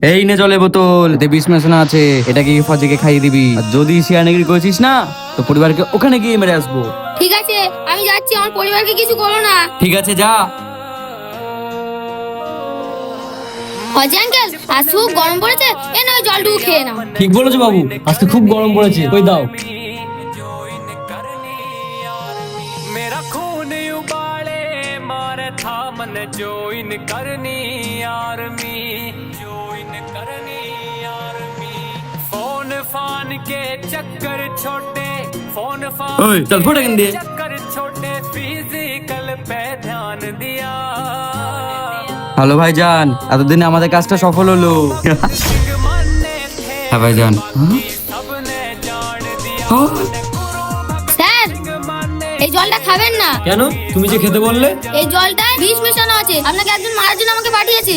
এই নে জলের বোতল, এতে বিষ মেশানো আছে, এটাকে ফজেকে খাইয়ে দিবি। আর যদি শিয়ানেগিরি করেছিস না, তো পরিবারকে ওখানে গিয়ে মেরে আসবো। ঠিক আছে, আমি যাচ্ছি, আমার পরিবারকে কিছু করো না। ঠিক আছে, যা। অজি আঙ্কেল, আজ খুব গরম পড়েছে, এ নয় জলটুকু খেয়ে নাও। ঠিক বলেছো বাবু, আজকে খুব গরম পড়েছে, ওই দাও। मेरा खून उबाले मारे था मन जोइन करनी आर्मी जोइन करनी आर्मी फोन फान के चक्कर छोटे फोन फान ओए, चल फोड़ एखन दिए। चक्कर छोटे फिजिकल पे ध्यान दिया হ্যালো ভাইজান, এতদিনে আমাদের কাজটা সফল হলো। माने थे হ্যাঁ ভাইজান। सबने जान दिया স্যার, এই জলটা খাবেন না। কেন? তুমি যে খেতে বললে। এই জলটায় বিষ মেশানো আছে, আপনাকে একজন মারার জন্য আমাকে পাঠিয়েছে।